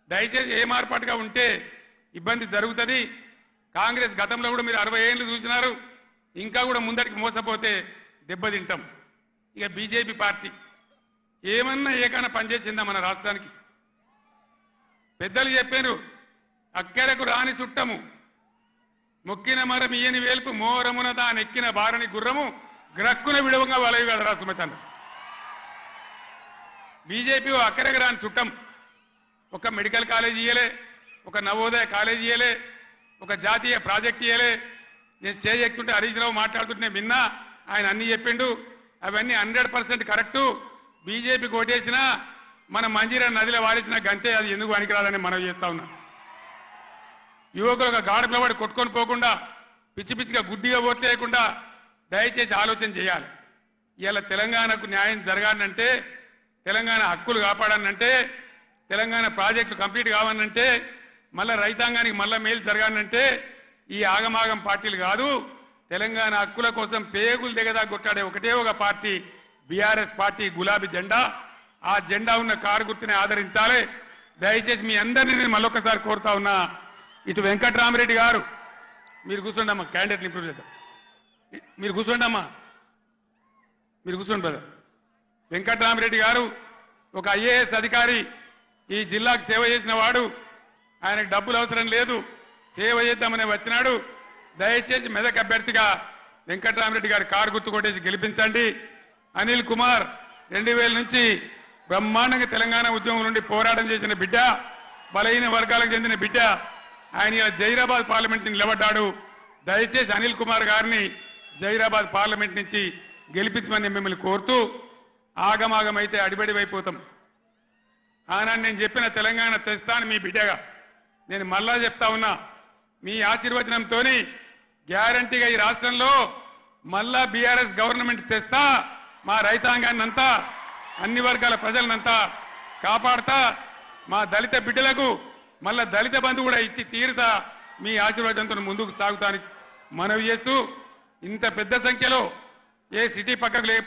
దయచేసి ఏ మార్పాటుగా ఉంటే ఇబ్బంది జరుగుతుంది. కాంగ్రెస్ గతంలో కూడా మీరు 60 ఏళ్ళు చూసినారు. ఇంకా కూడా ముందటికి మోసపోతే దెబ్బతింటాం. ఇక బీజేపీ పార్టీ ఏమన్నా ఏకైనా పనిచేసిందా మన రాష్ట్రానికి? పెద్దలు చెప్పారు, అక్కరకు రాని చుట్టము మొక్కిన మరం ఈయని వేల్పు మోరమున దానెక్కిన బారని గుర్రము గ్రక్కున విడవంగా వలవి కదరా సుమతన్న. బీజేపీ అక్కరకు రాని చుట్టం. ఒక మెడికల్ కాలేజ్ ఇయ్యలే, ఒక నవోదయ కాలేజ్ ఇయ్యలే, ఒక జాతీయ ప్రాజెక్ట్ ఇయ్యలే. నేను స్టేజ్ ఎక్కుతుంటే హరీష్ రావు మాట్లాడుతుంటే విన్నా, ఆయన అన్ని చెప్పిండు. అవన్నీ 100% కరెక్టు. బీజేపీకి ఓటేసినా మన మంజీరా నదిలో వాడేసిన గంటే అది ఎందుకు పనికిరాదని మనవి చేస్తా ఉన్నా. యువకులు ఒక గాఢ పిలబడి కొట్టుకొని పోకుండా, పిచ్చి పిచ్చిగా గుడ్డిగా ఓట్లు వేయకుండా దయచేసి ఆలోచన చేయాలి. ఇవాళ తెలంగాణకు న్యాయం జరగాలంటే, తెలంగాణ హక్కులు కాపాడాలంటే, తెలంగాణ ప్రాజెక్టులు కంప్లీట్ కావాలంటే, మళ్ళా రైతాంగానికి మళ్ళా మేలు జరగాలంటే ఈ ఆగమాగం పార్టీలు కాదు. తెలంగాణ హక్కుల కోసం పేగులు దిగదా కొట్టాడే ఒకటే ఒక పార్టీ బీఆర్ఎస్ పార్టీ, గులాబీ జెండా. ఆ జెండా ఉన్న కారు గుర్తుని ఆదరించాలి. దయచేసి మీ అందరినీ నేను మళ్ళొక్కసారి కోరుతా ఉన్నా. ఇటు వెంకట్రామరెడ్డి గారు, మీరు కూర్చోండి అమ్మా, క్యాండిడేట్లు ఇంప్రూవ్ చేద్దాం. మీరు కూర్చోండి అమ్మా, మీరు కూర్చోండి బ్రదర్. వెంకట్రామరెడ్డి గారు ఒక ఐఏఎస్ అధికారి, ఈ జిల్లాకు సేవ చేసిన వాడు. ఆయనకు డబ్బులు అవసరం లేదు, సేవ చేద్దామని వచ్చినాడు. దయచేసి మెదక్ అభ్యర్థిగా వెంకట్రామరెడ్డి గారి కారు గుర్తు కొట్టేసి గెలిపించండి. అనిల్ కుమార్ 2000 నుంచి బ్రహ్మాండంగా తెలంగాణ ఉద్యమం నుండి పోరాటం చేసిన బిడ్డ, బలహీన వర్గాలకు చెందిన బిడ్డ. ఆయన ఇలా జైరాబాద్ పార్లమెంట్ నిలబడ్డాడు. దయచేసి అనిల్ కుమార్ గారిని జైరాబాద్ పార్లమెంట్ నుంచి గెలిపించమని మిమ్మల్ని కోరుతూ, ఆగమాగమైతే అడిబడి అయిపోతాం. ఆనాడు నేను చెప్పిన తెలంగాణ తెస్తాను మీ బిడ్డగా. నేను మళ్ళా చెప్తా ఉన్నా, మీ ఆశీర్వచనంతో గ్యారంటీగా ఈ రాష్ట్రంలో మళ్ళా బీఆర్ఎస్ గవర్నమెంట్ తెస్తా. మా రైతాంగాన్ని అంతా, అన్ని వర్గాల ప్రజలనంతా కాపాడతా. మా దళిత బిడ్డలకు మళ్ళా దళిత బంధు కూడా ఇచ్చి తీరుతా. మీ ఆశీర్వాదంతో ముందుకు సాగుతానికి మనవి చేస్తూ, ఇంత పెద్ద సంఖ్యలో ఏ సిటీ పక్కకు లేకపోతే